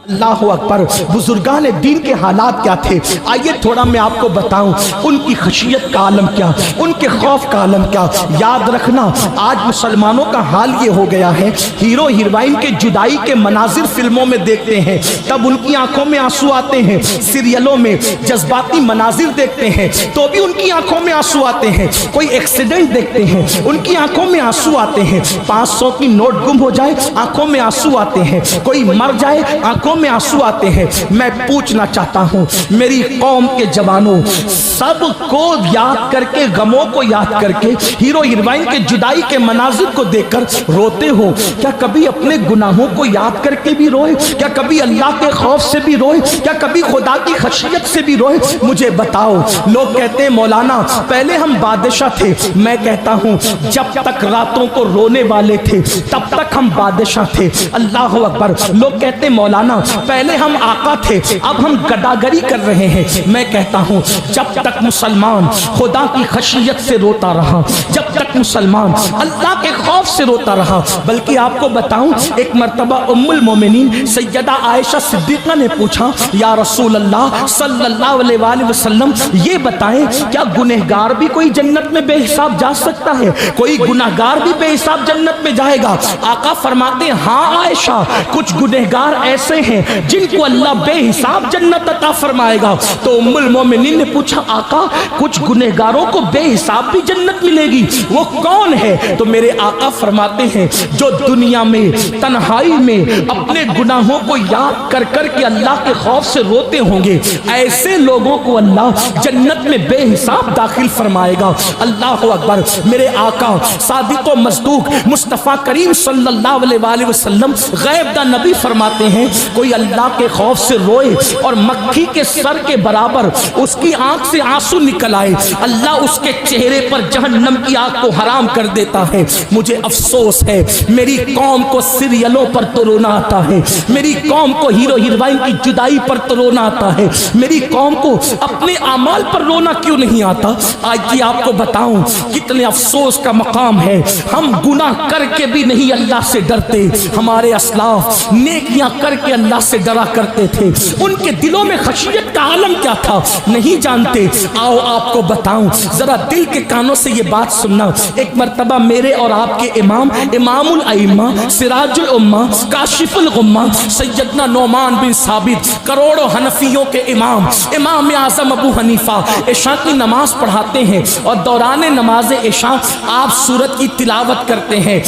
اللہ اکبر، بزرگان دین کے حالات کیا تھے؟ آئیے تھوڑا میں آپ کو بتاؤں ان کی خشیت کا عالم کیا، ان کے خوف کا عالم کیا۔ یاد رکھنا آج مسلمانوں کا حال یہ ہو گیا ہے، ہیرو ہیروئن کے جدائی کے مناظر فلموں میں دیکھتے ہیں تب ان کی آنکھوں میں آنسو آتے ہیں، سیریلوں میں جذباتی مناظر دیکھتے ہیں تو بھی ان کی آنکھوں میں آنسو آتے ہیں، کوئی ایکسیڈنٹ دیکھتے ہیں ان کی آنکھوں میں آنسو آتے ہیں، 500 کی نوٹ گم ہو جائے آنکھوں میں آنسو آتے ہیں، کوئی مر جائے آنکھوں میں آنسو آتے ہیں۔ میں پوچھنا چاہتا ہوں میری قوم کے جوانوں، سب کو یاد کر کے، غموں کو یاد کر کے، ہیرو ہیروئن کے جدائی کے مناظر کو دیکھ کر روتے ہو؟ کیا کبھی اپنے گناہوں کو یاد کر کے بھی روئے؟ کیا کبھی اللہ کے خوف سے بھی روئے؟ کیا کبھی خدا کی خشیت سے بھی روئے؟ مجھے بتاؤ۔ لوگ کہتے ہیں مولانا پہلے ہم بادشاہ تھے، میں کہتا ہوں جب تک راتوں کو رونے والے تھے تب تک ہم بادشاہ تھے۔ اللہ اکبر۔ لوگ کہتے ہیں مولانا پہلے ہم آقا تھے اب ہم گداگری کر رہے ہیں، میں کہتا ہوں جب تک مسلمان خدا کی خشیت سے روتا رہا، جب تک مسلمان اللہ کے خوف سے روتا رہا۔ بلکہ آپ کو بتاؤں ایک مرتبہ ام المومنین سیدہ عائشہ صدیقہ نے پوچھا یا رسول اللہ صلی اللہ علیہ وآلہ وسلم یہ بتائیں کیا گنہگار بھی کوئی جنت میں بے حساب جا سکتا ہے؟ کوئی گنہگار بھی بے حساب جنت میں جائے گا؟ آقا فرماتے ہیں ہاں عائشہ، کچھ گنہگار ایسے ہیں جن کو اللہ بے حساب جنت عطا فرمائے گا۔ تو ام المومنین نے پوچھا آقا کچھ گنہگاروں کو بے حساب بھی جنت ملے گی، وہ کون ہے؟ تو میرے آقا فرماتے ہیں جو دنیا میں تنہائی میں اپنے گناہوں کو یاد کر کر کے اللہ کے خوف سے روتے ہوں گے، ایسے لوگوں کو اللہ جنت میں بے حساب داخل فرمائے گا۔ اللہ اکبر۔ میرے آقا صادق و مصدوق مصطفیٰ کریم صلی اللہ علیہ وآلہ وسلم غیب دا نبی فرماتے ہیں کوئی اللہ کے خوف سے روئے اور مکھی کے سر کے برابر اس کی آنکھ سے آنسو نکل آئے، اللہ اس کے چہرے پر جہنم کی آگ کو حرام کر دیتا ہے۔ مجھے افسوس ہے میری قوم کو سیریلوں پر تو رونا آتا ہے، میری قوم کو ہیرو ہیروئن کی جدائی پر تو رونا آتا ہے، میری قوم کو اپنے اعمال پر رونا کیوں نہیں آتا؟ آج یہ آپ کو بتاؤں کتنے افسوس کا مقام ہے، ہم گناہ کر کے بھی نہیں اللہ سے ڈرتے۔ ہمارے اسلاف نیکیاں کر کے اللہ سے ڈرا کرتے تھے، ان کے دلوں میں خشیت کا عالم کیا تھا نہیں جانتے۔ آؤ آپ کو بتاؤں، ذرا دل کے کانوں سے یہ بات سننا۔ ایک مرتبہ میرے اور آپ کے امام الائمہ سراج الامہ کاشف الغمہ سیدنا نعمان بن ثابت کروڑوں حنفیوں کے امام اعظم ابو حنیفہ عشاء کی نماز پڑھاتے ہیں اور دوران نماز عشاء آپ سورت کی تلاوت کرتے ہیں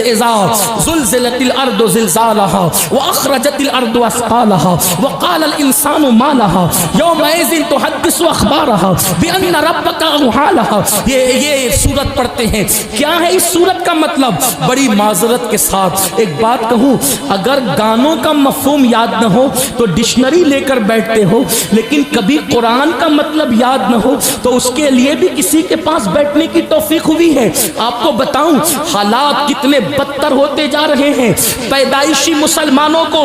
اذا زلزلت الارض زلزالها واخرجت الارض اثقالها وقال الانسان ما لها يومئذ تحدث اخبارها بان ربك اوحى لها۔ یہ سورت پڑھتے ہیں۔ کیا ہے اس سورت کا مطلب؟ بڑی معذرت کے ساتھ ایک بات کہوں، اگر گانوں کا مفہوم یاد نہ ہو تو ڈکشنری لے کر بیٹھتے ہو، لیکن کبھی قرآن کا مطلب یاد نہ ہو تو اس کے لیے بھی کسی کے پاس بیٹھنے کی توفیق ہوئی ہے۔ آپ کو بتاؤں حالات کتنے بدتر ہوتے جا رہے ہیں، پیدائشی مسلمانوں کو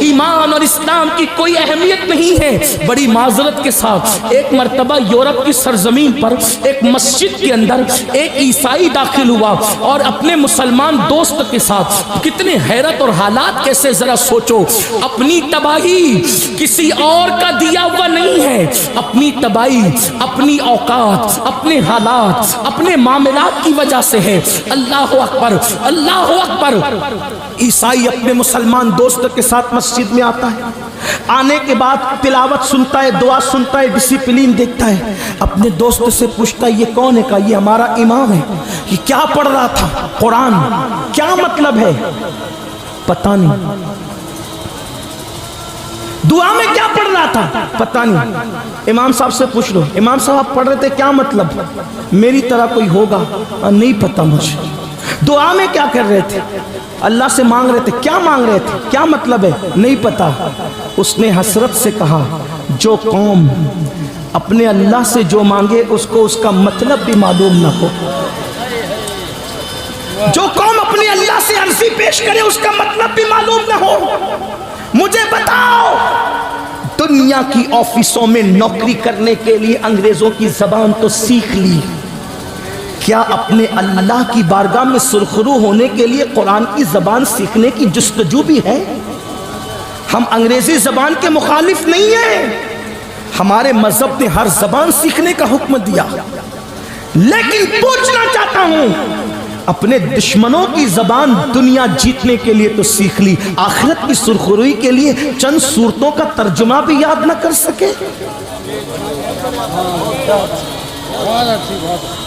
ایمان اور اسلام کی کوئی اہمیت نہیں ہے۔ بڑی معذرت کے ساتھ ایک مرتبہ یورپ کی سرزمین پر ایک مسجد کے اندر ایک عیسائی داخل ہوا اور اپنے مسلمان دوست کے ساتھ، کتنے حیرت اور حالات کیسے ذرا سوچو، اپنی تباہی کسی اور کا دیا ہوا نہیں ہے، اپنی تباہی اپنی اوقات، اپنے حالات، اپنے معاملات کی وجہ سے ہے۔ اللہ اکبر، اللہ اکبر۔ عیسائی اپنے مسلمان دوست کے ساتھ مسجد میں آتا ہے، آنے کے بعد تلاوت سنتا ہے، دعا سنتا ہے، ڈسپلین دیکھتا ہے، اپنے دوست سے پوچھتا ہے یہ کون ہے؟ کہا یہ ہمارا امام ہے۔ یہ کیا پڑھ رہا تھا؟ قرآن۔ کیا مطلب ہے؟ پتہ نہیں۔ دعا میں کیا پڑھ رہا تھا؟ پتہ نہیں۔ امام صاحب سے پوچھ لو، امام صاحب آپ پڑھ رہے تھے کیا مطلب؟ میری طرح کوئی ہوگا؟ نہیں پتہ مجھے۔ دعا میں کیا کر رہے تھے؟ اللہ سے مانگ رہے تھے، کیا مانگ رہے تھے؟ کیا مطلب ہے؟ نہیں پتا۔ اس نے حسرت سے کہا جو قوم اپنے اللہ سے جو مانگے اس کو اس کا مطلب بھی معلوم نہ ہو، جو قوم اپنے اللہ سے عرضی پیش کرے اس کا مطلب بھی معلوم نہ ہو۔ مجھے بتاؤ، دنیا کی آفسوں میں نوکری کرنے کے لیے انگریزوں کی زبان تو سیکھ لی، کیا اپنے اللہ کی بارگاہ میں سرخرو ہونے کے لیے قرآن کی زبان سیکھنے کی جستجو بھی ہے؟ ہم انگریزی زبان کے مخالف نہیں ہیں، ہمارے مذہب نے ہر زبان سیکھنے کا حکم دیا، لیکن پوچھنا چاہتا ہوں اپنے دشمنوں کی زبان دنیا جیتنے کے لیے تو سیکھ لی، آخرت کی سرخروئی کے لیے چند صورتوں کا ترجمہ بھی یاد نہ کر سکے؟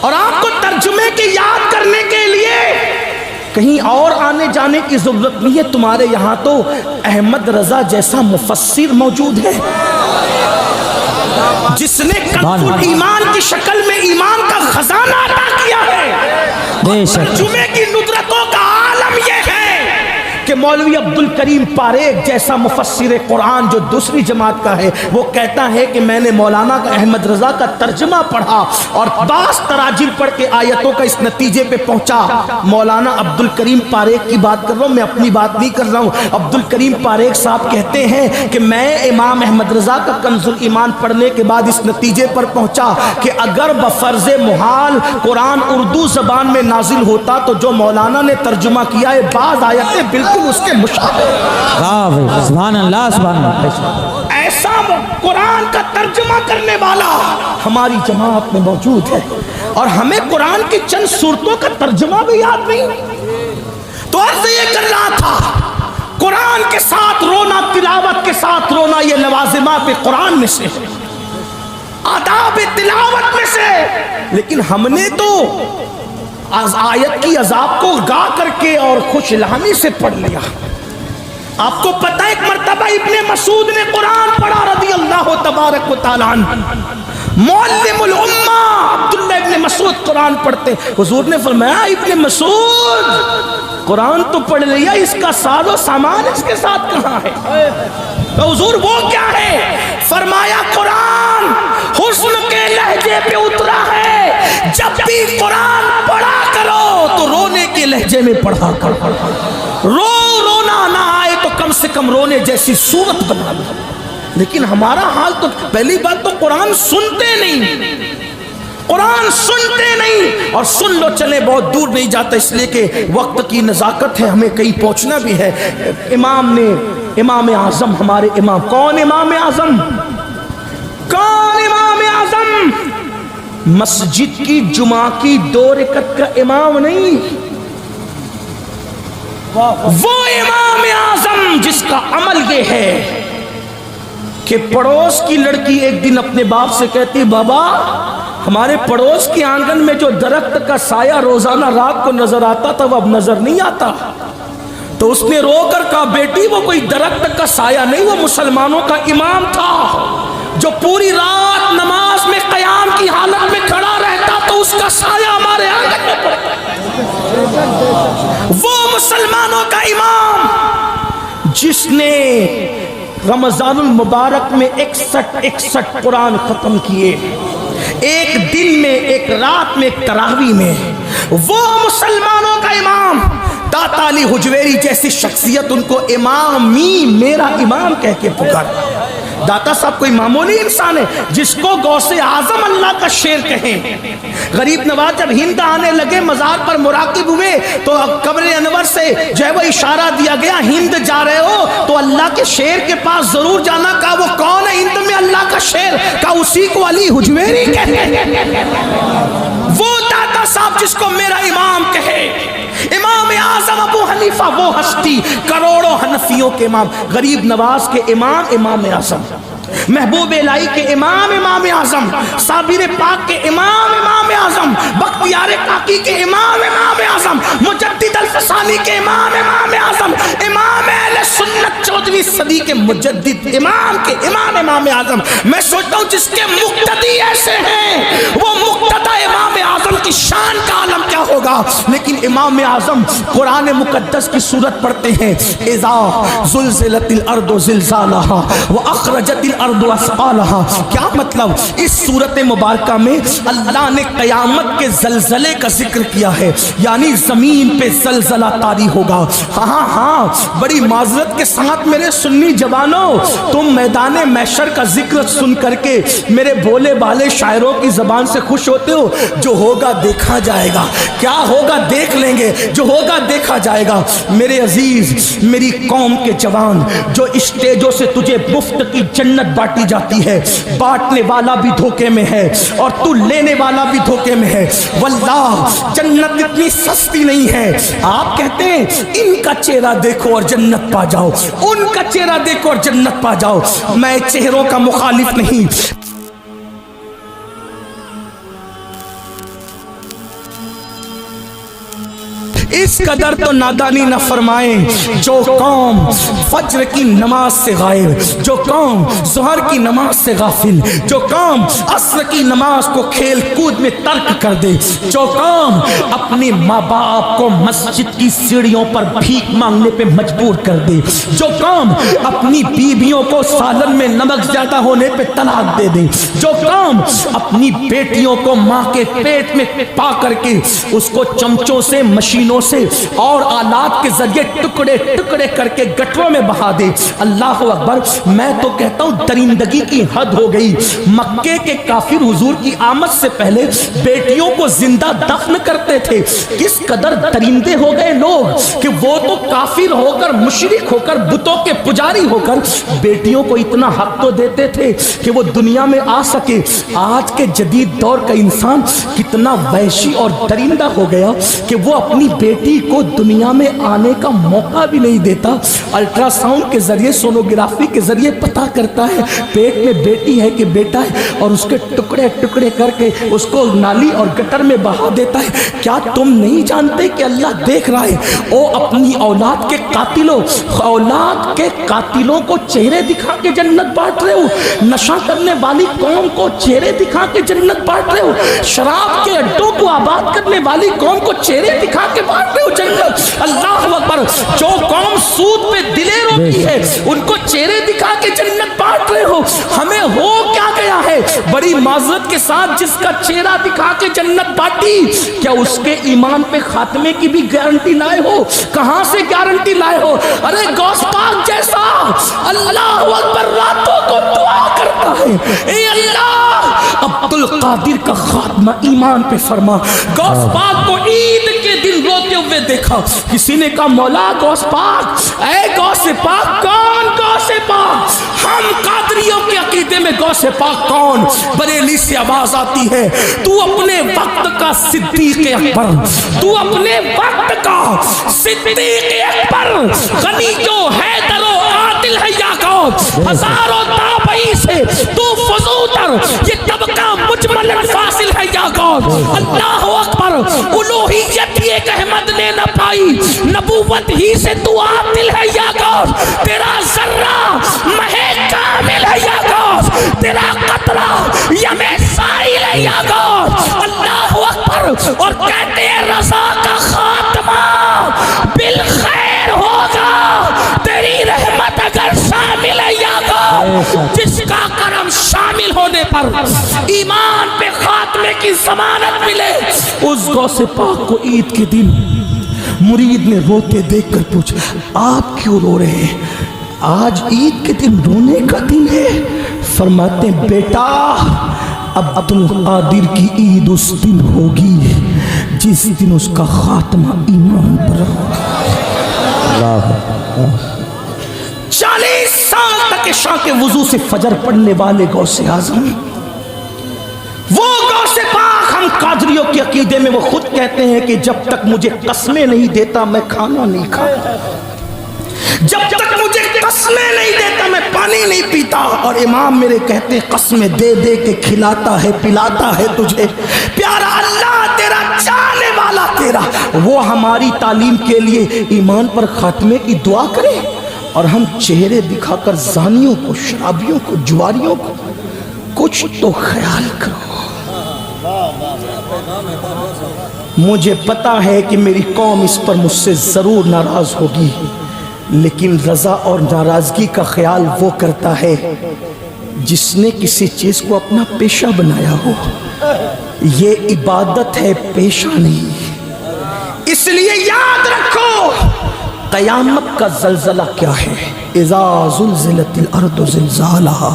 اور آپ کو ترجمے کے یاد کرنے کے لیے کہیں اور آنے جانے کی ضرورت نہیں ہے، تمہارے یہاں تو احمد رضا جیسا مفسر موجود ہے جس نے کنز ایمان کی شکل میں ایمان کا خزانہ عطا کیا ہے۔ ترجمے کی ندرتوں کا عالم یہ ہے کہ مولوی عبدالکریم پاریک جیسا مفسر قرآن جو دوسری جماعت کا ہے، وہ کہتا ہے کہ میں نے مولانا کا احمد رضا کا ترجمہ پڑھا اور 10 تراجم پڑھ کے آیتوں کا اس نتیجے پہ پہنچا۔ مولانا عبدالکریم پاریک کی بات کر رہا ہوں، میں اپنی بات نہیں کر رہا ہوں۔ عبدالکریم پاریک صاحب کہتے ہیں کہ میں امام احمد رضا کا کنز ایمان پڑھنے کے بعد اس نتیجے پر پہنچا کہ اگر بفرض محال قرآن اردو زبان میں نازل ہوتا تو جو مولانا نے ترجمہ کیا ہے بعض آیتیں بالکل اس کے مشابہ، سبحان اللہ سبحان اللہ، ایسا قرآن کا ترجمہ کرنے والا ہماری جماعت میں موجود ہے، اور ہمیں قرآن کی چند صورتوں کا ترجمہ بھی یاد نہیں۔ تو عرض یہ کر رہا تھا قرآن کے ساتھ رونا، تلاوت کے ساتھ رونا یہ لوازمات قرآن میں سے، آداب تلاوت میں سے، لیکن ہم نے تو آیت کی عذاب کو گا کر کے اور خوش الہامی سے پڑھ لیا۔ آپ کو پتہ ایک مرتبہ ابن مسعود نے قرآن پڑھا رضی اللہ تبارک و تعالیٰ عنہ، معلم الامہ عبداللہ ابن مسعود قرآن پڑھتے، حضور نے فرمایا ابن مسعود قرآن تو پڑھ لیا، اس کا ساز و سامان اس کے ساتھ کہاں ہے؟ تو حضور وہ کیا ہے؟ فرمایا قرآن حسن کے لہجے پہ اترا ہے، جب بھی قرآن پڑھا کرو تو رونے کے لہجے میں پڑھا کرو، رونا نہ آئے تو کم سے کم رونے جیسی صورت بنا لو۔ لیکن ہمارا حال تو پہلی بات تو قرآن سنتے نہیں، قرآن سنتے نہیں، اور سن لو چلے بہت دور نہیں جاتا، اس لیے کہ وقت کی نزاکت ہے، ہمیں کہیں پہنچنا بھی ہے۔ امام اعظم ہمارے امام، کون امام اعظم؟ کون امام اعظم؟ مسجد کی جمعہ کی 2 رکعت کا امام نہیں، وہ امام اعظم جس کا عمل یہ ہے کہ پڑوس کی لڑکی ایک دن اپنے باپ سے کہتی بابا ہمارے پڑوس کے آنگن میں جو درخت کا سایہ روزانہ رات کو نظر آتا تھا وہ اب نظر نہیں آتا۔ تو اس نے رو کر کہا بیٹی وہ کوئی درخت کا سایہ نہیں، وہ مسلمانوں کا امام تھا جو پوری رات نماز میں قیام کی حالت میں کھڑا رہتا تو اس کا سایہ ہمارے آنگن میں پڑتا۔ وہ مسلمانوں کا امام جس نے رمضان المبارک میں 61 قرآن ختم کیے، ایک دن میں، ایک رات میں، ایک تراویح میں، وہ مسلمانوں کا امام داتا علی حجویری جیسی شخصیت ان کو امامی، میرا امام کہہ کے پکار۔ داتا صاحب کوئی معمولی انسان ہے جس کو غوث اعظم اللہ کا شیر کہیں۔ غریب نواز جب ہند آنے لگے مزار پر مراقب ہوئے تو قبر انور سے جو ہے وہ اشارہ دیا گیا ہند جا رہے ہو تو اللہ کے شیر کے پاس ضرور جانا۔ کہا وہ کون ہے ہند میں اللہ کا شیر؟ کہا اسی کو علی حجویری کہتے ہیں۔ وہ داتا صاحب جس کو میرا امام کہے، امام اعظم ابو حنیفہ وہ ہستی، کروڑوں حنفیوں کے امام، غریب نواز کے امام امام اعظم، محبوب الہی کے امام امام اعظم، صابر پاک کے امام امام اعظم، بختیار کاکی کے امام امام اعظم، مجدد الفسانی کے امام امام اعظم، امام اہل سنت 14ویں صدی کے مجدد امام کے امام امام اعظم۔ میں سوچتا ہوں جس کے مقتدی ایسے ہیں وہ مقتدی امام اعظم کی شان کا عالم کیا ہوگا۔ لیکن امام اعظم قرآن مقدس کی صورت پڑھتے ہیں، اذا زلزلت الارض زلزالها واخرجت الارض اثقالها. کیا مطلب؟ اس صورت مبارکہ میں اللہ نے قیامت کے زلزلے کا ذکر کیا ہے، یعنی زمین پہ زلزلہ طاری ہوگا. ہاں بڑی معذرت کے ساتھ میرے سنی جوانوں، تم میدان محشر کا ذکر سن کر کے میرے بھولے بالے شاعروں کی زبان سے خوش ہوتے ہو. جو ہوگا دیکھا جائے گا، کیا ہوگا دیکھ لیں گے، جو ہوگا دیکھا جائے گا. میرے عزیز، میری قوم کے جوان، جو اسٹیجوں سے تجھے مفت کی جنت بانٹی جاتی ہے، بانٹنے والا بھی دھوکے میں ہے اور تو لینے والا بھی دھوکے میں ہے. واللہ جنت اتنی سستی نہیں ہے. آپ کہتے ہیں ان کا چہرہ دیکھو اور جنت پا جاؤ، ان کا چہرہ دیکھو اور جنت پا جاؤ. میں چہروں کا مخالف نہیں. اس قدر تو نادانی نہ فرمائیں. جو قوم فجر کی نماز سے غائب، جو قوم ظہر کی نماز سے غافل، جو قوم عصر کی نماز کو کھیل کود میں ترک کر دے، جو قوم اپنے ماں باپ کو مسجد کی سیڑھیوں پر بھیک مانگنے پہ مجبور کر دے، جو قوم اپنی بیویوں کو سالن میں نمک زیادہ ہونے پہ طلاق دے دے، جو قوم اپنی بیٹیوں کو ماں کے پیٹ میں پا کر کے اس کو چمچوں سے، مشینوں سے اور آلات کے ذریعے ٹکڑے ٹکڑے کر کے گٹروں میں بہا دے. اللہ اکبر. میں تو کہتا ہوں درندگی کی حد ہو گئی. مکے کے کافر حضور کی آمد سے پہلے بیٹیوں کو زندہ دفن کرتے تھے. کس قدر درندے ہو گئے لوگ کہ وہ تو کافر ہو کر، مشرک ہو کر، بتوں کے پجاری ہو کر بیٹیوں کو اتنا حق تو دیتے تھے کہ وہ دنیا میں آ سکے. آج کے جدید دور کا انسان کتنا وحشی اور درندہ ہو گیا کہ وہ اپنی بیٹی کو دنیا میں آنے کا موقع بھی نہیں دیتا. الٹرا ساؤنڈ کے ذریعے، سونوگرافی کے ذریعے پتہ کرتا ہے پیٹ میں بیٹی ہے کہ بیٹا ہے، اور اس کے ٹکڑے ٹکڑے کر کے اس کو نالی اور گٹر میں بہا دیتا ہے. کیا تم نہیں جانتے کہ اللہ دیکھ رہا ہے؟ او اپنی اولاد کے قاتلوں، اولاد کے قاتلوں کو چہرے دکھا کے جنت بانٹ رہے ہو. نشہ کرنے والی قوم کو چہرے دکھا کے جنت بانٹ رہے ہو. شراب کے اڈوں کو آباد کرنے والی قوم کو چہرے دکھا کے بانٹ رہے ہو جنت. اللہ اکبر. جو قوم سود پہ دلیں روتی ہے ان کو چہرے دکھا کے جنت بانٹ رہے ہو. ہمیں ہو کیا گیا ہے؟ بڑی معذرت کے ساتھ جس کا چہرہ دکھا کے جنت بانٹی، کیا اس کے ایمان پہ خاتمے کی بھی گارنٹی لائے ہو؟ کہاں سے گارنٹی لائے ہو؟ ارے غوث پاک جیسا اللہ اکبر راتوں کو دعا کرتا ہے، اے اللہ عبد القادر کا خاتمہ ایمان پہ فرما. غوث پاک کو عید کے دن روتے ہوئے دیکھا. کسی نے کہا مولا غوث پاک، اے غوث پاک کون؟ غوث پاک ہم قادریوں کے عقیدے میں غوث پاک کون؟ بریلی سے آواز آتی ہے تو اپنے وقت کا صدیق اکبر، تو اپنے وقت کا صدیق اکبر، غنی جو حیدر و عادل ہے یا کون؟ ہزاروں تابعی سے تو فضوتر، یہ طبقہ مجمل فاصل ہے یا کون؟ اللہ اکبر. الوہیت ایک احمد نے نہ پائی، نبوت ہی سے تو عادل ہے یا کون؟ تیرا ذرہ مہے کامل ہے یا کون؟ تیرا قطرہ یم سائل ہے یا کون؟ اللہ اکبر. اور کہتے ہیں رضا کا خاتمہ بالخیر ہوگا، تیری رحمت اگر شامل ہے یا کون؟ جس کا کرم شامل ہونے پر ایمان پہ خاتمے کی ضمانت ملے. اس غوث پاک کو عید کے دن مرید نے روتے دیکھ کر پوچھا آپ کیوں رو رہے ہیں؟ آج عید کے دن رونے کا دن ہے. فرماتے ہیں بیٹا عبد القادر کی عید اس دن ہوگی جس دن اس کا خاتمہ ایمان پر ہوگا. 40 سال تک عشاء کے وضو سے فجر پڑھنے والے غوث اعظم، وہ غوث پاک ہم قادریوں کے عقیدے میں وہ خود کہتے ہیں کہ جب تک مجھے قسمیں نہیں دیتا میں کھانا نہیں کھاتا، جب تک مجھے قسمیں نہیں دیتا میں پانی نہیں پیتا. اور امام میرے کہتے ہیں قسمیں دے دے کے کھلاتا ہے پلاتا ہے تجھے پیارا اللہ تیرا، چاہنے والا تیرا. وہ ہماری تعلیم کے لیے ایمان پر خاتمے کی دعا کرے اور ہم چہرے دکھا کر زانیوں کو، شرابیوں کو، جواریوں کو. کچھ تو خیال کرو. مجھے پتا ہے کہ میری قوم اس پر مجھ سے ضرور ناراض ہوگی، لیکن رضا اور ناراضگی کا خیال وہ کرتا ہے جس نے کسی چیز کو اپنا پیشہ بنایا ہو یہ عبادت ہے، پیشہ نہیں۔ اس لیے یاد رکھو قیامت کا زلزلہ کیا ہے، اذا زلزلت الارض زلزالہا،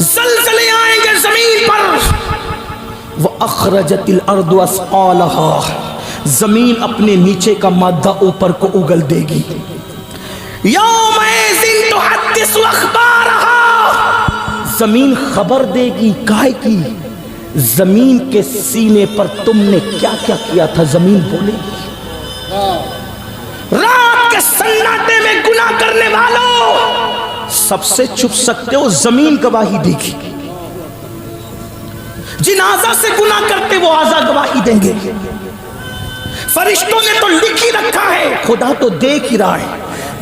زلزلے آئیں گے زمین پر، وَأَخْرَجَتِ الْأَرْضُ أَثْقَالَهَا، زمین اپنے نیچے کا مادہ اوپر کو اگل دے گی، یومئذ تحدث اخبارها، زمین خبر دے گی، کائے کی؟ زمین کے سینے پر تم نے کیا کیا کیا تھا زمین بولے گی۔ رات کے سناٹے میں گناہ کرنے والوں سب سے چھپ سکتے ہو، زمین گواہی دے گی۔ جن اعضاء سے گناہ کرتے وہ اعضاء گواہی دیں گے۔ فرشتوں نے تو لکھ ہی رکھا ہے، خدا تو دیکھ ہی رہا ہے۔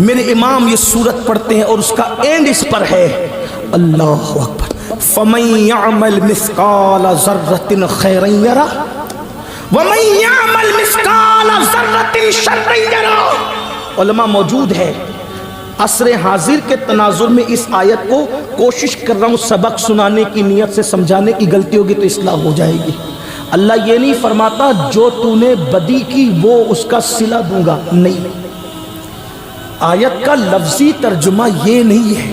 میرے امام یہ سورت پڑھتے ہیں اور اس کا اینڈ اس پر ہے، اللہ اکبر، فَمَن يَعْمَلْ مِثْقَالَ ذَرَّةٍ خَيْرًا يَرَهُ وَمَن يَعْمَلْ مِثْقَالَ ذَرَّةٍ شَرًّا يَرَهُ۔ علماء موجود ہے، عصر حاضر کے تناظر میں اس آیت کو کوشش کر رہا ہوں سبق سنانے کی نیت سے سمجھانے کی، غلطی ہوگی تو اصلاح ہو جائے گی۔ اللہ یہ نہیں فرماتا جو تو نے بدی کی وہ اس کا صلہ دوں گا، نہیں، آیت کا لفظی ترجمہ یہ نہیں ہے۔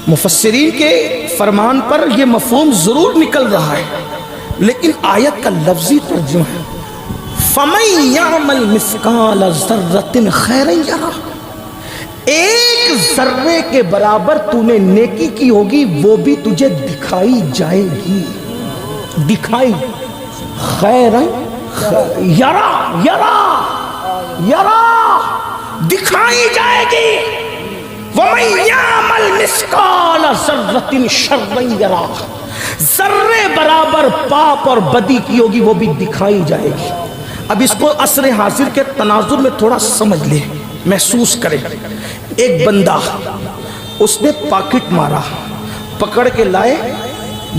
مفسرین کے فرمان پر یہ مفہوم ضرور نکل رہا ہے، لیکن آیت کا لفظی ترجمہ ہے فَمَن يَعْمَلْ مِثْقَالَ ذَرَّةٍ خَيْرًا يَرَهُ، ایک ذرے کے برابر تو نے نیکی کی ہوگی وہ بھی تجھے دکھائی جائے گی، دکھائی، خیرًا یرا، یرا، یرا، دکھائی جائے گی۔ وَمَن يَعْمَلْ مِثْقَالَ ذَرَّةٍ شَرًّا يَرَهُ، ذرے برابر پاپ اور بدی کی ہوگی وہ بھی دکھائی جائے گی۔ اب اس کو عصر حاضر کے تناظر میں تھوڑا سمجھ لیں، محسوس کریں۔ ایک بندہ اس نے پاکٹ مارا، پکڑ کے لائے،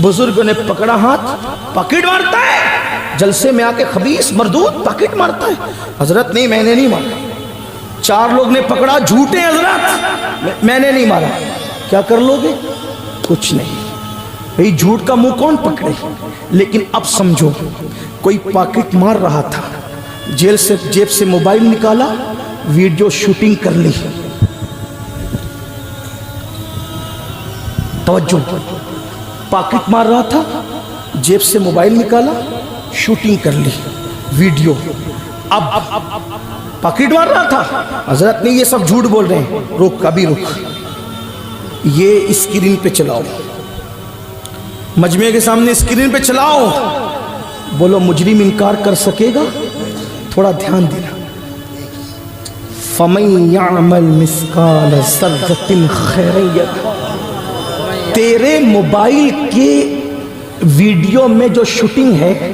بزرگوں نے پکڑا ہاتھ، پاکٹ مارتا ہے، جلسے میں آ کے خبیث مردود پاکٹ مارتا ہے۔ حضرت نہیں، میں نے نہیں مارا۔ چار لوگ نے پکڑا، جھوٹے حضرت، میں نے نہیں مارا۔ کیا کر لو گے؟ کچھ نہیں، بھئی جھوٹ کا منہ کون پکڑے؟ لیکن اب سمجھو، کوئی پاکٹ مار رہا تھا، جیب سے موبائل نکالا، ویڈیو شوٹنگ کر لی۔ توجہ، پاکٹ مار رہا تھا، جیب سے موبائل نکالا، شوٹنگ کر لی، ویڈیو۔ اب پاکٹ مار رہا تھا، حضرت نہیں یہ سب جھوٹ بول رہے ہیں، رک، ابھی رک، یہ اسکرین پہ چلاؤ، مجمع کے سامنے اسکرین پہ چلاؤ۔ بولو مجرم انکار کر سکے گا؟ تھوڑا دھیان دینا۔ فَمَن يَعْمَلْ مِثْقَالَ ذَرَّةٍ خَيْرًا يَرَهُ، تیرے موبائل کے ویڈیو میں جو شوٹنگ ہے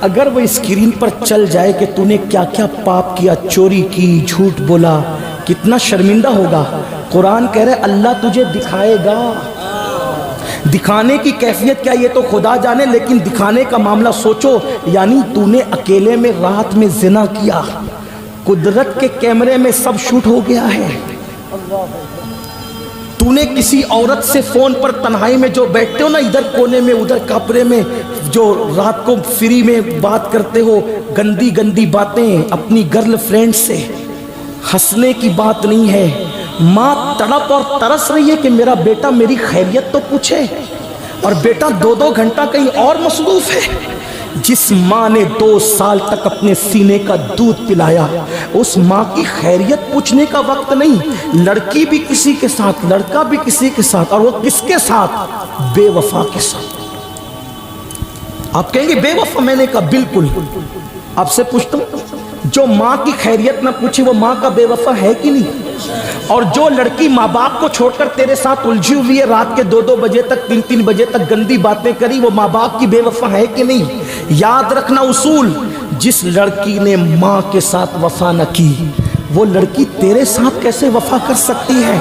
اگر وہ اسکرین پر چل جائے کہ تو نے کیا کیا پاپ کیا، چوری کی، جھوٹ بولا، کتنا شرمندہ ہوگا۔ قرآن کہہ رہے اللہ تجھے دکھائے گا۔ دکھانے کی کیفیت کیا یہ تو خدا جانے، لیکن دکھانے کا معاملہ سوچو، یعنی تو نے اکیلے میں رات میں زنا کیا، قدرت کے کیمرے میں سب شوٹ ہو گیا ہے۔ تو نے کسی عورت سے فون پر تنہائی میں جو بیٹھتے ہو نا، ادھر کونے میں ادھر کپڑے میں، جو رات کو فری میں بات کرتے ہو گندی گندی باتیں اپنی گرل فرینڈ سے، ہنسنے کی بات نہیں ہے۔ ماں تڑپ اور ترس رہی ہے کہ میرا بیٹا میری خیریت تو پوچھے، اور بیٹا 2 گھنٹہ کہیں اور مصروف ہے۔ جس ماں نے 2 سال تک اپنے سینے کا دودھ پلایا، اس ماں کی خیریت پوچھنے کا وقت نہیں۔ لڑکی بھی کسی کے ساتھ، لڑکا بھی کسی کے ساتھ، اور وہ کس کے ساتھ؟ بے وفا کے ساتھ۔ آپ کہیں گے بے وفا، میں نے کہا بالکل۔ آپ سے پوچھتا ہوں، جو ماں کی خیریت نہ پوچھے وہ ماں کا بے وفا ہے کہ نہیں؟ اور جو لڑکی ماں باپ کو چھوڑ کر تیرے ساتھ الجھی ہوئی ہے، رات کے 2 بجے تک 3 بجے تک گندی باتیں کری، وہ ماں باپ کی بے وفا ہے کہ نہیں؟ یاد رکھنا اصول، جس لڑکی نے ماں کے ساتھ وفا نہ کی وہ لڑکی تیرے ساتھ کیسے وفا کر سکتی ہے؟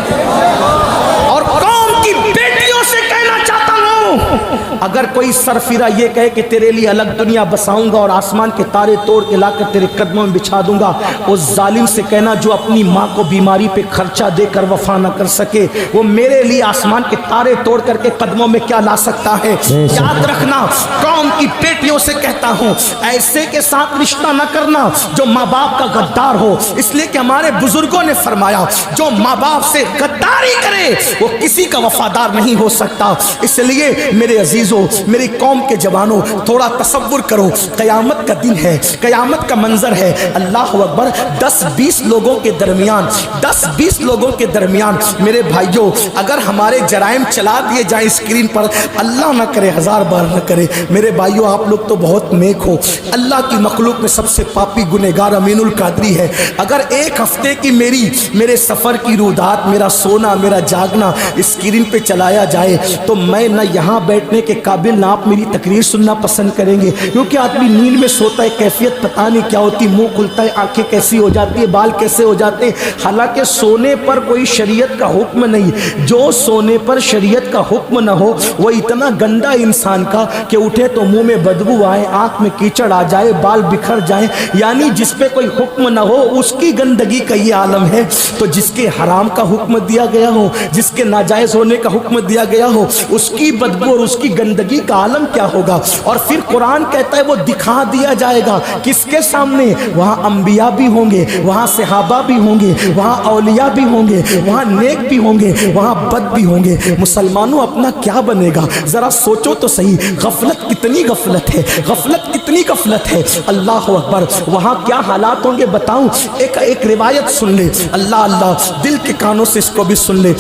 اور قوم کی بیٹیوں سے کہنا چاہتا ہوں، اگر کوئی سرفرا یہ کہے کہ تیرے لیے الگ دنیا بساؤں گا اور آسمان کے تارے توڑ کے لا کر تیرے قدموں میں بچھا دوں گا، اس ظالم سے کہنا جو اپنی ماں کو بیماری پہ خرچہ دے کر وفا نہ کر سکے، وہ میرے لیے آسمان کے تارے توڑ کر کے قدموں میں کیا لا سکتا ہے؟ یاد رکھنا، قوم کی بیٹیوں سے کہتا ہوں ایسے کے ساتھ رشتہ نہ کرنا جو ماں باپ کا غدار ہو، اس لیے کہ ہمارے بزرگوں نے فرمایا جو ماں باپ سے غداری کرے وہ کسی کا وفادار نہیں ہو سکتا۔ اس لیے میرے عزیزوں، میری قوم کے جوانوں، تھوڑا تصور کرو، قیامت کا دن ہے، قیامت کا منظر ہے، اللہ اکبر، 10-20 لوگوں کے درمیان 10-20 لوگوں کے درمیان میرے بھائیوں اگر ہمارے جرائم چلا دیے جائیں اسکرین پر، اللہ نہ کرے، 1000 بار نہ کرے، میرے بھائیوں آپ لوگ تو بہت نیک ہو، اللہ کی مخلوق میں سب سے پاپی گنہگار امین القادری ہے، اگر ایک ہفتے کی میرے سفر کی رودات، میرا سونا، میرا جاگنا اسکرین پہ چلایا جائے تو میں نہ یہاں بیٹھنے کے قابل نہ آپ میری تقریر سننا پسند کریں گے، کیونکہ آدمی نیند میں سوتا ہے، کیفیت پتہ نہیں کیا ہوتی، منہ کھلتا ہے، آنکھیں کیسی ہو جاتی ہے، بال کیسے ہو جاتے ہیں، حالانکہ سونے پر کوئی شریعت کا حکم نہیں، جو سونے پر شریعت کا حکم نہ ہو وہ اتنا گندا انسان کا کہ اٹھے تو منہ میں بدبو آئے، آنکھ میں کیچڑ آ جائے، بال بکھر جائیں، یعنی جس پہ کوئی حکم نہ ہو اس کی گندگی کا یہ عالم ہے، تو جس کے حرام کا حکم دیا گیا ہو، جس کے ناجائز ہونے کا حکم دیا گیا ہو، اس کی بدبو اور اس کی گندگی کا عالم کیا ہوگا؟ اور پھر قرآن کہتا ہے وہ دکھا دیا جائے گا کس کے سامنے؟ وہاں انبیاء بھی ہوں گے، وہاں صحابہ بھی ہوں گے، وہاں اولیاء بھی ہوں گے، وہاں نیک بھی ہوں گے، وہاں بد بھی ہوں گے۔ مسلمانوں اپنا کیا بنے گا؟ ذرا سوچو تو صحیح، غفلت کتنی غفلت ہے، غفلت کتنی غفلت ہے، اللہ اکبر، وہاں کیا حالات ہوں گے بتاؤں؟ ایک روایت سن لے، اللہ دل کے کانوں سے اس کو بھی سن لے۔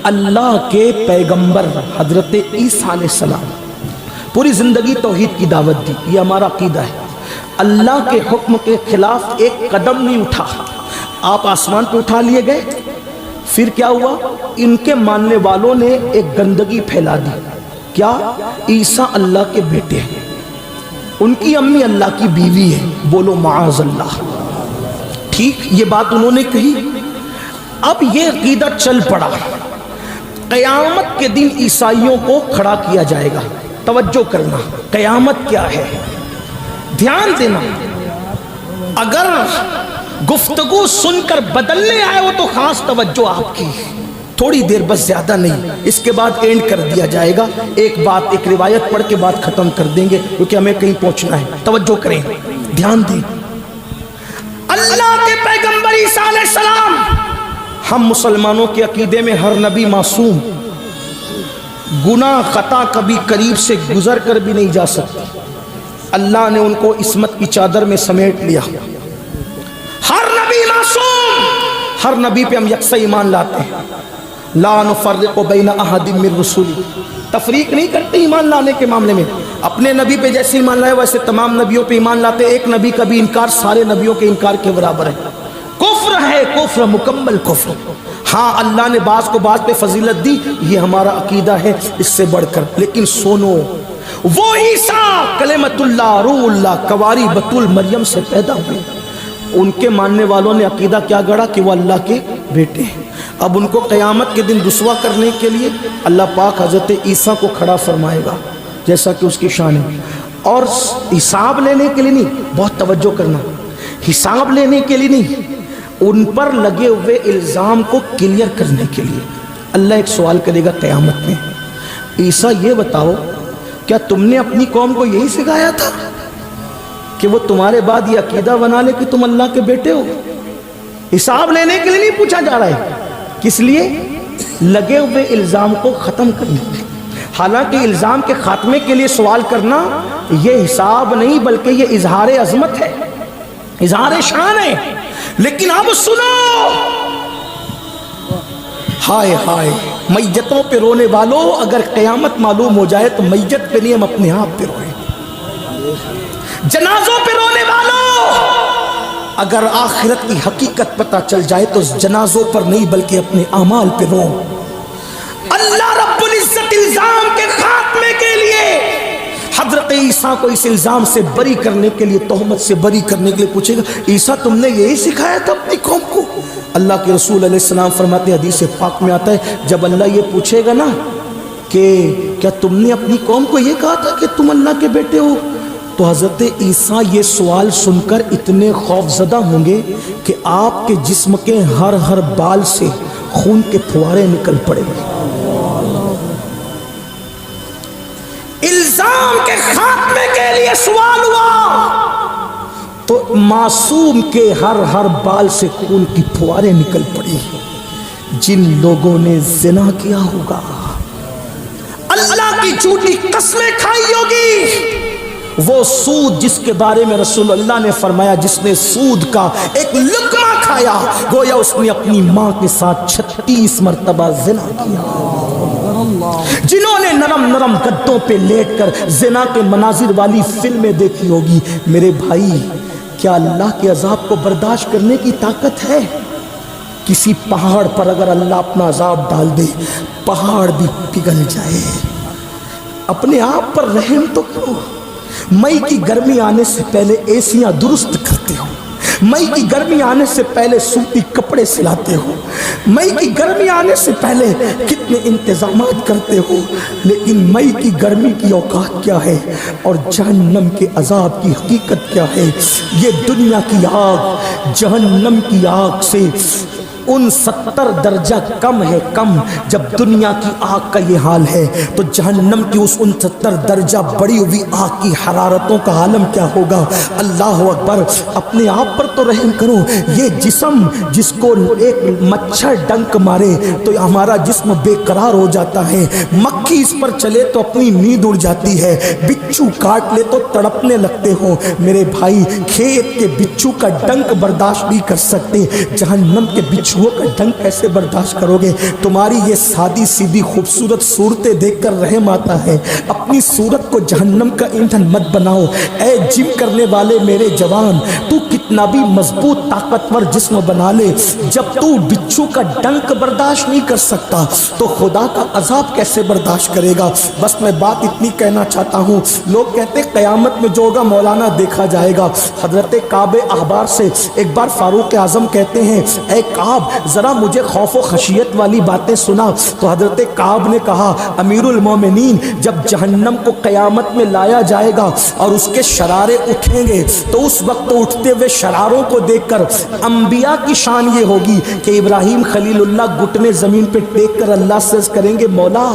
اللہ کے پیغمبر حضرت عیسیٰ علیہ السلام پوری زندگی توحید کی دعوت دی، یہ ہمارا عقیدہ ہے، اللہ کے حکم کے خلاف ایک قدم نہیں اٹھا، آپ آسمان پہ اٹھا لیے گئے، پھر کیا ہوا؟ ان کے ماننے والوں نے ایک گندگی پھیلا دی، کیا؟ عیسیٰ اللہ کے بیٹے ہیں، ان کی امی اللہ کی بیوی ہے، بولو معاذ اللہ، ٹھیک یہ بات انہوں نے کہی، اب یہ عقیدہ چل پڑا، قیامت کے دن عیسائیوں کو کھڑا کیا جائے گا، توجہ کرنا، قیامت کیا ہے، دھیان دینا، اگر گفتگو سن کر بدلنے آئے ہو تو خاص توجہ آپ کی، تھوڑی دیر بس، زیادہ نہیں، اس کے بعد اینڈ کر دیا جائے گا، ایک روایت پڑھ کے بات ختم کر دیں گے کیونکہ ہمیں کہیں پہنچنا ہے، توجہ کریں، دھیان دیں۔ اللہ کے پیغمبر عیسیٰ علیہ السلام، ہم مسلمانوں کے عقیدے میں ہر نبی معصوم، گناہ خطا کبھی قریب سے گزر کر بھی نہیں جا سکتا، اللہ نے ان کو عصمت کی چادر میں سمیٹ لیا، ہر نبی معصوم، ہر نبی پہ ہم یکساں ایمان لاتے ہیں، لا نفرق بین احد من رسولی، تفریق نہیں کرتے ایمان لانے کے معاملے میں، اپنے نبی پہ جیسے ایمان لائے ویسے تمام نبیوں پہ ایمان لاتے، ایک نبی کا بھی انکار سارے نبیوں کے انکار کے برابر ہے، کفر ہے، کفر، مکمل کفر، ہاں اللہ نے بعض کو بعض پہ فضیلت دی، یہ ہمارا عقیدہ ہے اس سے بڑھ کر، لیکن سنو، وہ عیسیٰ کلمۃ اللہ روح اللہ کواری بطول مریم سے پیدا ہوئے، ان کے ماننے والوں نے عقیدہ کیا گڑا کہ وہ اللہ کے بیٹے ہیں، اب ان کو قیامت کے دن رسوا کرنے کے لیے اللہ پاک حضرت عیسیٰ کو کھڑا فرمائے گا جیسا کہ اس کی شان ہے، اور حساب لینے کے لیے نہیں، بہت توجہ کرنا، حساب لینے کے لیے نہیں، ان پر لگے ہوئے الزام کو کلیئر کرنے کے لیے اللہ ایک سوال کرے گا قیامت میں، عیسیٰ یہ بتاؤ کیا تم نے اپنی قوم کو یہی سکھایا تھا کہ وہ تمہارے بعد یہ عقیدہ بنا لے کہ تم اللہ کے بیٹے ہو؟ حساب لینے کے لیے نہیں پوچھا جا رہا ہے، کس لیے؟ لگے ہوئے الزام کو ختم کرنے کے لیے، حالانکہ الزام کے خاتمے کے لیے سوال کرنا یہ حساب نہیں بلکہ یہ اظہار عظمت ہے، اظہار شان ہے، لیکن اب سنو، ہائے ہائے میتوں پہ رونے والوں، اگر قیامت معلوم ہو جائے تو میت پہ نہیں ہم اپنے آپ پہ روئیں، جنازوں پہ رونے والوں، اگر آخرت کی حقیقت پتہ چل جائے تو جنازوں پر نہیں بلکہ اپنے اعمال پہ رو۔ اللہ رب العزت الزام کے خاتمے کے لیے حضرت عیسیٰ کو اس الزام سے بری کرنے کے لیے، تہمت سے بری کرنے کے لیے پوچھے گا، عیسیٰ تم نے یہی سکھایا تھا اپنی قوم کو؟ اللہ کے رسول علیہ السلام فرماتے ہیں، حدیث پاک میں آتا ہے، جب اللہ یہ پوچھے گا نا کہ کیا تم نے اپنی قوم کو یہ کہا تھا کہ تم اللہ کے بیٹے ہو؟ تو حضرت عیسیٰ یہ سوال سن کر اتنے خوف زدہ ہوں گے کہ آپ کے جسم کے ہر بال سے خون کے پھوارے نکل پڑے گے۔ الزام کے خاتمے کے لیے سوال ہوا تو معصوم کے ہر بال سے خون کی پھوارے نکل پڑی۔ جن لوگوں نے زنا کیا ہوگا، اللہ کی جھوٹی قسمیں کھائی ہوگی، وہ سود جس کے بارے میں رسول اللہ نے فرمایا جس نے سود کا ایک لقمہ کھایا گویا اس نے اپنی ماں کے ساتھ 36 مرتبہ زنا کیا۔ جنہوں نے نرم گدوں پہ لیٹ کر زنا کے مناظر والی فلمیں دیکھی ہوگی، میرے بھائی کیا اللہ کے عذاب کو برداشت کرنے کی طاقت ہے؟ کسی پہاڑ پر اگر اللہ اپنا عذاب ڈال دے پہاڑ بھی پگھل جائے، اپنے آپ پر رحم تو کرو۔ مئی کی گرمی آنے سے پہلے ایسیاں درست کرتے ہو، مئی کی گرمی آنے سے پہلے سوتی کپڑے سلاتے ہو، مئی کی گرمی آنے سے پہلے کتنے انتظامات کرتے ہو، لیکن مئی کی گرمی کی اوقات کیا ہے اور جہنم کے عذاب کی حقیقت کیا ہے؟ یہ دنیا کی آگ جہنم کی آگ سے ان 70 درجہ کم ہے، کم۔ جب دنیا کی آگ کا یہ حال ہے تو جہنم کی اس 69 درجہ بڑی ہوئی آگ کی حرارتوں کا عالم کیا ہوگا؟ اللہ اکبر۔ اپنے آپ پر تو رحم کرو۔ یہ جسم جس کو ایک مچھر ڈنک مارے تو ہمارا جسم بے قرار ہو جاتا ہے، مکھی اس پر چلے تو اپنی نیند اڑ جاتی ہے، بچھو کاٹ لے تو تڑپنے لگتے ہو۔ میرے بھائی کھیت کے بچھو کا ڈنک برداشت نہیں کر سکتے، جہنم کے بچھو کا ڈنک کیسے برداشت کرو گے؟ تمہاری یہ سادی سیدھی خوبصورت صورتیں دیکھ کر رحم آتا ہے، اپنی صورت کو جہنم کا ایندھن مت بناؤ۔ اے جم کرنے والے میرے جوان، تو کتنا بھی مضبوط طاقتور جسم بنا لے، جب تو بچھو کا ڈنک برداشت نہیں کر سکتا تو خدا کا عذاب کیسے برداشت کرے گا؟ بس میں بات اتنی کہنا چاہتا ہوں، لوگ کہتے قیامت میں جو ہوگا مولانا دیکھا جائے گا۔ حضرت کعب احبار سے ایک بار فاروق اعظم کہتے ہیں اے کعب ذرا مجھے خوف و خشیت والی باتیں سنا، تو حضرت کعب نے کہا امیر المومنین جب جہنم کو قیامت میں لایا جائے گا اور اس کے شرارے اٹھیں گے تو اس وقت اٹھتے ہوئے شراروں کو دیکھ کر انبیاء کی شان یہ ہوگی کہ ابراہیم خلیل اللہ گھٹنے زمین پہ ٹیک کر اللہ سے کریں گے مولا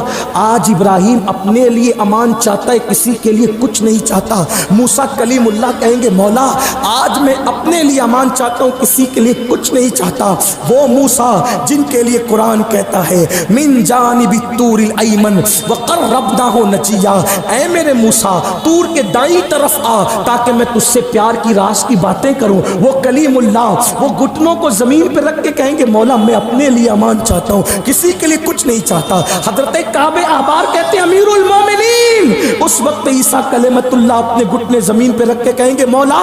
آج ابراہیم اپنے لیے امان چاہتا ہے، کسی کے لیے کچھ نہیں چاہتا۔ موسیٰ کلیم اللہ کہیں گے مولا آج میں اپنے لیے امان چاہتا ہوں، کسی کے لیے کچھ نہیں چاہتا۔ وہ موسیٰ جن کے لیے قرآن کہتا ہے من جانب الطور الایمن وقربناہ نجیا، اے میرے موسیٰ طور کے دائیں طرف آ تاکہ میں تجھ سے پیار کی راز کی باتیں کروں۔ وہ کلیم اللہ وہ گھٹنوں کو زمین پہ رکھ کے کہیں گے مولا میں اپنے لیے امان چاہتا ہوں، کسی کے لیے کچھ نہیں چاہتا۔ حضرت کعب احبار کہتے ہیں امیر المومنین اس وقت عیسیٰ کلمت اللہ اپنے گھٹنے زمین پہ رکھ کے کہیں گے مولا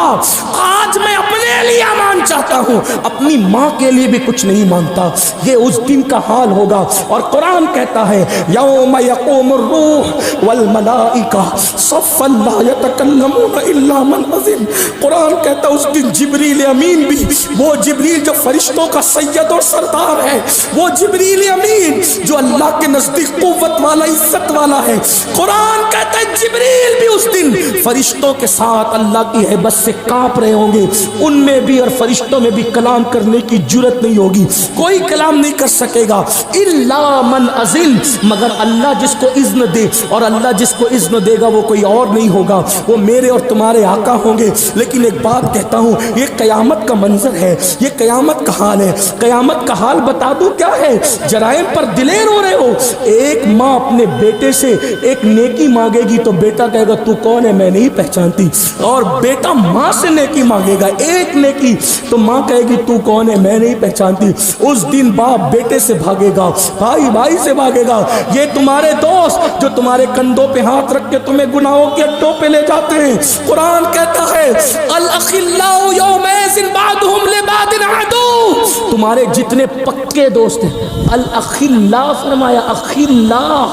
آج میں اپنے لیے امان چاہتا ہوں، اپنی ماں کے لیے بھی کچھ نہیں مانگتا۔ یہ اس دن کا حال ہوگا اور قرآن کہتا ہے یوم یقوم الروح والملائکہ صفا لا یتکلمون الا من اذن۔ قرآن کہتا ہے اس دن جبریل امین بھی، وہ جبریل جو فرشتوں کا سید اور سردار ہے، وہ جبریل امین جو اللہ کے نزدیک قوت والا عزت والا ہے، قرآن کہتا ہے جبریل بھی اس دن فرشتوں کے ساتھ اللہ کی ہیبت سے کانپ رہے ہوں گے۔ ان میں بھی اور فرشتوں میں بھی کلام کرنے کی جرت نہیں ہوگی، کوئی کلام نہیں کر سکے گا الا من اذن، مگر اللہ جس کو اذن دے، اور اللہ جس کو اذن دے گا وہ کوئی اور نہیں ہوگا، وہ میرے اور تمہارے آقا ہوں گے۔ لیکن ایک بات کہتا ہوں یہ قیامت کا منظر ہے، یہ قیامت کا حال ہے۔ قیامت کا حال بتا دوں کیا ہے؟ جرائم پر دلیر ہو رہے ہو، ایک ماں اپنے بیٹے سے ایک نیکی مانگے گی تو بیٹا کہے گا تو کون ہے میں نہیں پہچانتی، اور بیٹا ماں سے نیکی مانگے گا ایک نیکی تو ماں کہے گی تو کون ہے میں نہیں پہچانتی۔ اس دن باپ بیٹے سے بھاگے گا، بھائی بھائی سے بھاگے گا۔ یہ تمہارے دوست جو تمہارے کندھوں پہ ہاتھ رکھ کے تمہیں گناہوں کے اڈوں پہ لے جاتے ہیں، قرآن کہتا ہے الاخلاء یومئذ بعضهم لبعض عدو، تمہارے جتنے پکے دوست ہیں الاخلاء فرمایا، اخلاء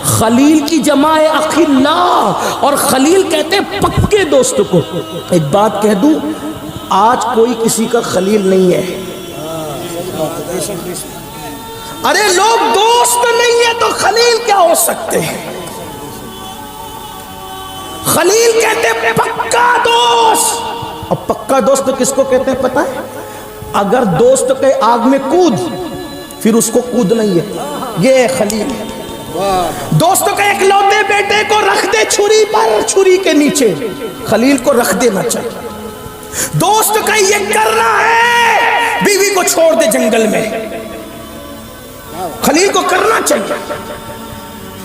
خلیل کی جمع ہے اخلاء، اور خلیل کہتے ہیں پکے دوست کو۔ ایک بات کہہ دوں آج کوئی کسی کا خلیل نہیں ہے، ارے لوگ دوست نہیں ہے تو خلیل کیا ہو سکتے ہیں؟ خلیل کہتے ہیں پکا دوست. اب پکا دوست کس کو کہتے ہیں پتہ ہے؟ اگر دوست کے آگ میں کود پھر اس کو کودنا ہی ہے، یہ خلیل. دوست کے ایک لوتے بیٹے کو رکھ دے چھری پر، چھری کے نیچے، خلیل کو رکھ دینا چاہیے. دوست کا یہ کرنا ہے بیوی کو چھوڑ دے جنگل میں، خلیل کو کرنا چاہیے.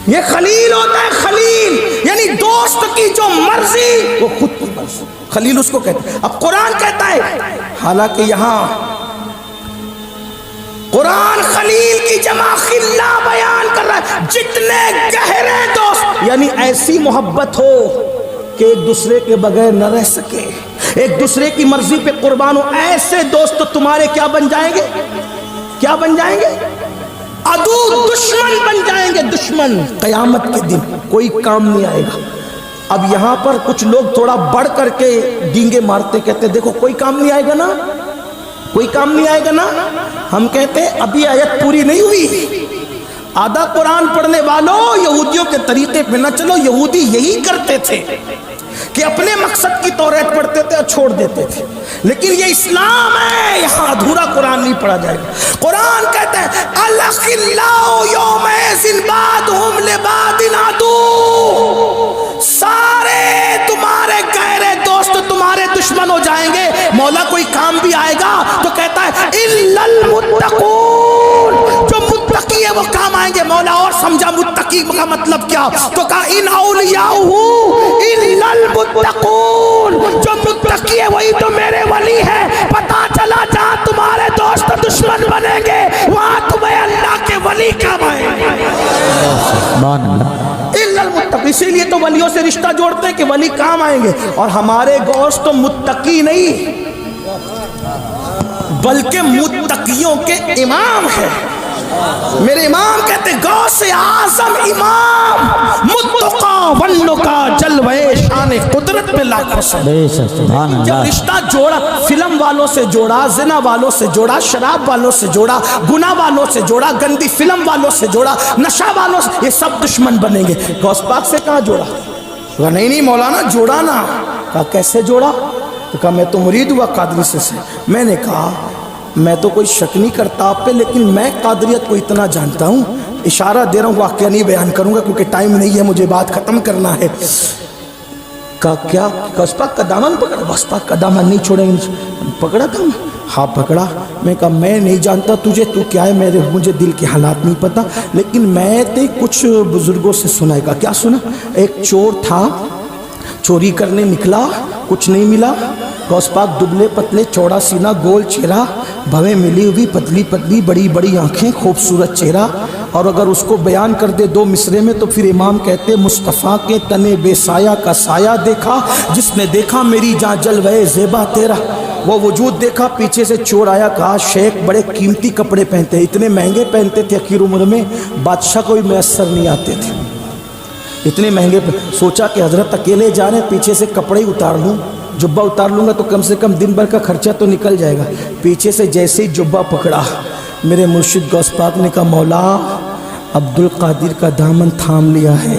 یہ خلیل ہوتا ہے، خلیل یعنی دوست کی جو مرضی وہ خود کی مرضی، خلیل اس کو کہتے ہیں. اب قرآن کہتا ہے، حالانکہ یہاں قرآن خلیل کی جمع خلا بیان کر رہا ہے، جتنے گہرے دوست، یعنی ایسی محبت ہو کہ ایک دوسرے کے بغیر نہ رہ سکے، ایک دوسرے کی مرضی پہ قربان ہو. ایسے دوست تمہارے کیا بن جائیں گے؟ کیا بن جائیں گے؟ عدو، دشمن بن جائیں گے. دشمن قیامت کے دن کوئی کام نہیں آئے گا. اب یہاں پر کچھ لوگ تھوڑا بڑھ کر کے ڈینگے مارتے، کہتے دیکھو کوئی کام نہیں آئے گا نا، کوئی کام نہیں آئے گا نا. ہم کہتے ہیں ابھی آیت پوری نہیں ہوئی. آدھا قرآن پڑھنے والوں یہودیوں کے طریقے پہ نہ چلو. یہودی یہی کرتے تھے کہ اپنے مقصد کی توریت پڑھتے تھے اور چھوڑ دیتے تھے، لیکن یہ اسلام ہے، یہاں ادھورا قرآن نہیں پڑھا جائے گا. قرآن کہتا ہے الاخلاء یومئذ بعضهم لبعض عدو، سارے تمہارے گہرے دوست تمہارے دشمن ہو جائیں گے. مولا کوئی کام بھی آئے گا تو کہتا ہے الا المتقون، جو متقی ہے وہ کام آئیں گے. مولا اور سمجھا متقی کا مطلب کیا؟ تو کہا ان اولیاءہ الا المتقون، جو متقی ہے وہی تو میرے ولی ہے. پتا چلا جہاں تمہارے دوست دشمن بنیں گے وہاں تمہیں اللہ کے ولی کام آئیں گے. سبحان اللہ. الا المتقی، اسی لیے تو ولیوں سے رشتہ جوڑتے ہیں کہ ولی کام آئیں گے. اور ہمارے گوشت تو متقی نہیں بلکہ متقیوں کے امام ہے. میرے امام کہتے غوث اعظم امام متقا ونکا جلوے شان قدرت پہ لاکھوں سبحان اللہ. جب رشتہ جوڑا، فلم والوں سے جوڑا، زنا والوں سے جوڑا، شراب والوں سے جوڑا، گناہ والوں سے جوڑا، گندی فلم والوں سے جوڑا، نشہ والوں سے، یہ سب دشمن بنیں گے. غوث پاک سے کہاں جوڑا؟ کہا نہیں مولانا جوڑا نا. کہا کیسے جوڑا؟ تو کہا میں تو مرید ہوا قادری سے. میں نے کہا میں تو کوئی شک نہیں کرتا آپ پہ، لیکن میں قادریت کو اتنا جانتا ہوں، اشارہ دے رہا ہوں، واقعہ نہیں بیان کروں گا کیونکہ ٹائم نہیں ہے، مجھے بات ختم کرنا ہے. کہا کیا؟ غوث پاک کا دامن پکڑا؟ غوث پاک کا دامن نہیں چھوڑیں گے. پکڑا تھا؟ ہاں پکڑا. میں کہا میں نہیں جانتا تجھے، تو کیا ہے، مجھے دل کے حالات نہیں پتا، لیکن میں نے کچھ بزرگوں سے سنا ہے. کہا کیا سنا؟ ایک چور تھا، چوری کرنے نکلا، کچھ نہیں ملا. غوث پاک دبلے پتلے، چوڑا سینہ، گول چہرہ، بھویں ملی ہوئی، پتلی پتلی، بڑی بڑی آنکھیں، خوبصورت چہرہ. اور اگر اس کو بیان کر دے دو مصرے میں تو پھر امام کہتے مصطفیٰ کے تنے بے سایہ کا سایہ دیکھا، جس نے دیکھا میری جاں جلوے زیبا تیرا. وہ وجود دیکھا، پیچھے سے چور آیا. کہا شیخ بڑے قیمتی کپڑے پہنتے، اتنے مہنگے پہنتے تھے، اخیر عمر میں بادشاہ کو بھی میسر نہیں آتے تھے، اتنے مہنگے. سوچا کہ حضرت اکیلے جا رہے ہیں، پیچھے سے کپڑے ہی اتار لوں، جبہ اتار لوں گا تو کم سے کم دن بھر کا خرچہ تو نکل جائے گا. پیچھے سے جیسے ہی جبہ پکڑا، میرے مرشد غوث پاک نے کہا مولا عبد القادر کا دامن تھام لیا ہے.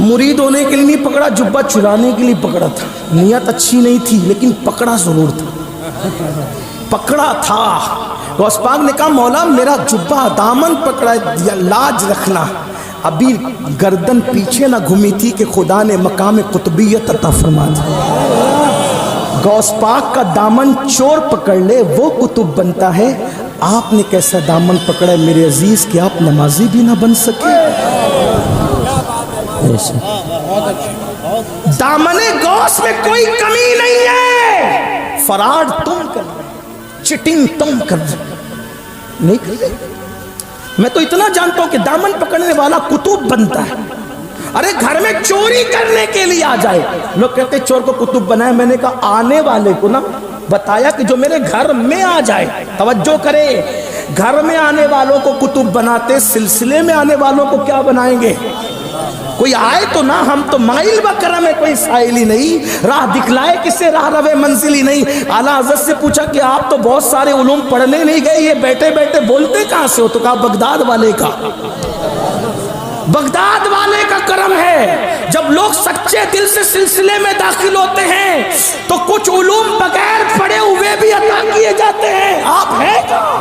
مرید ہونے کے لیے نہیں پکڑا، جبہ چرانے کے لیے پکڑا تھا. نیت اچھی نہیں تھی لیکن پکڑا ضرور تھا، پکڑا تھا. غوث پاک نے کہا مولا میرا جبہ دامن پکڑا ہے، لاج رکھنا. ابھی گردن پیچھے نہ گھومی تھی کہ خدا نے مقام قطبیت عطا فرما دی. غوث پاک کا دامن چور پکڑ لے وہ قطب بنتا ہے. آپ نے کیسا دامن پکڑا ہے میرے عزیز کہ آپ نمازی بھی نہ بن سکے. دامن غوث میں کوئی کمی نہیں ہے. فراڈ تم کر رہے، چٹنگ تم کر رہے نہیں کر رہے. میں تو اتنا جانتا ہوں کہ دامن پکڑنے والا قطب بنتا ہے. ارے گھر میں چوری کرنے کے لیے آ جائے، لوگ کہتے چور کو قطب بنائے. میں نے کہا آنے والے کو نا بتایا کہ جو میرے گھر میں آ جائے. توجہ کرے، گھر میں آنے والوں کو قطب بناتے، سلسلے میں آنے والوں کو کیا بنائیں گے؟ کوئی آئے تو نہ، ہم تو مائل بکرم ہے، کوئی سائل ہی نہیں. راہ دکھلائے کسے راہ روے منزل ہی نہیں. اعلیٰ حضرت سے پوچھا کہ آپ تو بہت سارے علوم پڑھنے نہیں گئے، یہ بیٹھے بیٹھے بولتے کہاں سے ہو؟ تو کہا بغداد والے کا. بغداد والے کا کرم ہے، جب لوگ سچے دل سے سلسلے میں داخل ہوتے ہیں تو کچھ علوم بغیر پڑھے ہوئے بھی عطا کیے جاتے ہیں. آپ ہیں کہاں؟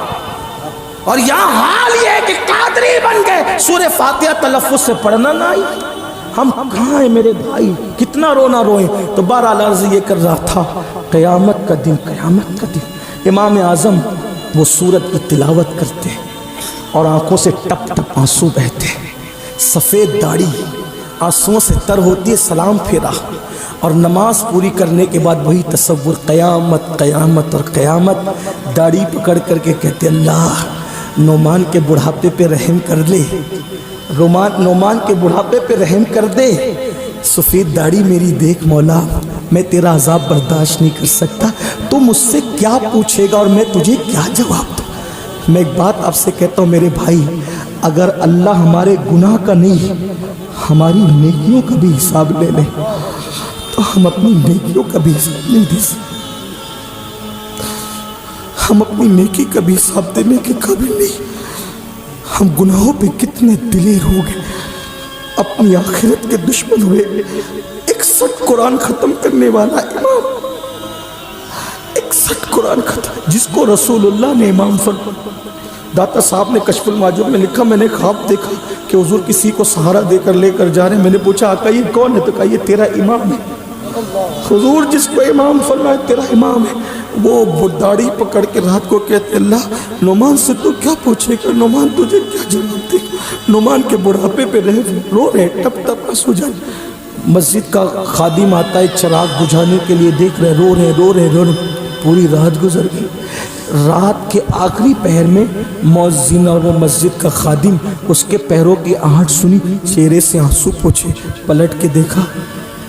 اور یہاں حال یہ ہے کہ قادری بن گئے، سورہ فاتحہ تلفظ سے پڑھنا نہ آئی. ہم کہاں ہیں میرے بھائی؟ کتنا رونا روئیں. تو بہرحال عرض یہ کر رہا تھا، قیامت کا دن، قیامت کا دن امام اعظم وہ سورت کی تلاوت کرتے اور آنکھوں سے ٹپ ٹپ آنسو بہتے، سفید داڑھی آنسوؤں سے تر ہوتی ہے، سلام پھیرا اور نماز پوری کرنے کے بعد وہی تصور، قیامت قیامت اور قیامت. داڑھی پکڑ کر کے کہتے اللہ نعمان کے بڑھاپے پہ رحم کر لے، نعمان کے بڑھاپے پہ رحم کر دے. سفید داڑھی میری دیکھ مولا، میں تیرا عذاب برداشت نہیں کر سکتا، تو مجھ سے کیا پوچھے گا اور میں تجھے کیا جواب دوں. میں ایک بات آپ سے کہتا ہوں میرے بھائی، اگر اللہ ہمارے گناہ کا نہیں ہماری نیکیوں کا بھی حساب لے لے تو ہم اپنی نیکیوں کا بھی حساب نہیں دے سکتے. ہم اپنی نیکی کا بھی حساب دینے کے قابل نہیں. ہم گناہوں پہ کتنے دلیر ہو گئے، اپنی آخرت کے دشمن ہوئے. 61 قرآن ختم کرنے والا امام، 61 قرآن ختم، جس کو رسول اللہ نے امام فرمایا. داتا صاحب نے کشف الماجد میں لکھا، میں نے خواب دیکھا کہ حضور کسی کو سہارا دے کر لے کر جا رہے ہیں. میں نے پوچھا آقا یہ کون ہے؟ تو کہا یہ تیرا امام ہے. حضور جس کو امام فرمائے تیرا امام ہے. وہ داڑھی پکڑ کے رات کو کہتے اللہ نعمان سے تو کیا پوچھے گا، نعمان تجھے کیا جواب دے. نعمان کے بڑھاپے پہ رو رہے ٹپ ٹپ آنسو جائے. مسجد کا خادم آتا ہے چراغ بجھانے کے لیے، دیکھ رہے رو رہے. پوری رات گزر گئی. رات کے آخری پہر میں مؤذن اور وہ مسجد کا خادم اس کے پیروں کی آہٹ سنی، چہرے سے آنسو پوچھے، پلٹ کے دیکھا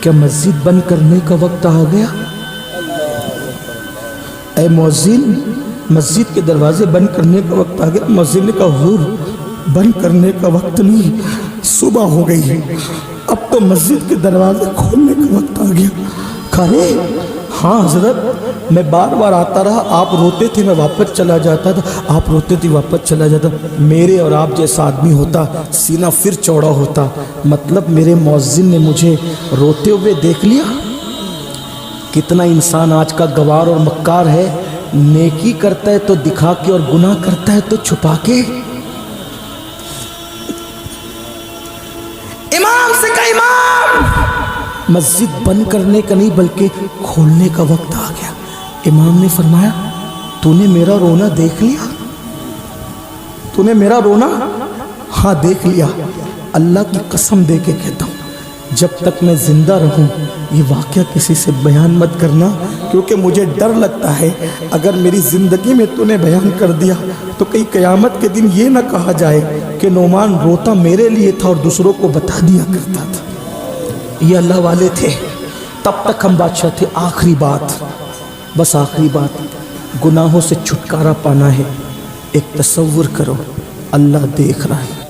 کیا مسجد بند کرنے کا وقت آ گیا؟ اے مؤذن مسجد کے دروازے بند کرنے کا وقت آ گیا. مؤذن نے کہا حضور بند کرنے کا وقت نہیں، صبح ہو گئی ہے، اب تو مسجد کے دروازے کھولنے کا وقت آ گیا. کہا ہاں حضرت میں بار بار آتا رہا، آپ روتے تھے میں واپس چلا جاتا تھا، آپ روتے تھے واپس چلا جاتا. میرے اور آپ جیسا آدمی ہوتا سینہ پھر چوڑا ہوتا. مطلب میرے مؤذن نے مجھے روتے ہوئے دیکھ لیا. کتنا انسان آج کا گوار اور مکار ہے، نیکی کرتا ہے تو دکھا کے اور گناہ کرتا ہے تو چھپا کے. امام سے کہا امام مسجد بند کرنے کا نہیں بلکہ کھولنے کا وقت آ گیا. امام نے فرمایا تو نے میرا رونا دیکھ لیا؟ تو نے میرا رونا؟ ہاں دیکھ لیا. اللہ کی قسم دے کے کہتا ہوں جب تک میں زندہ رہوں یہ واقعہ کسی سے بیان مت کرنا، کیونکہ مجھے ڈر لگتا ہے اگر میری زندگی میں تو نے بیان کر دیا تو کئی قیامت کے دن یہ نہ کہا جائے کہ نعمان روتا میرے لیے تھا اور دوسروں کو بتا دیا کرتا تھا. یہ اللہ والے تھے، تب تک ہم بادشاہ تھے. آخری بات، بس آخری بات، گناہوں سے چھٹکارا پانا ہے. ایک تصور کرو اللہ دیکھ رہا ہے،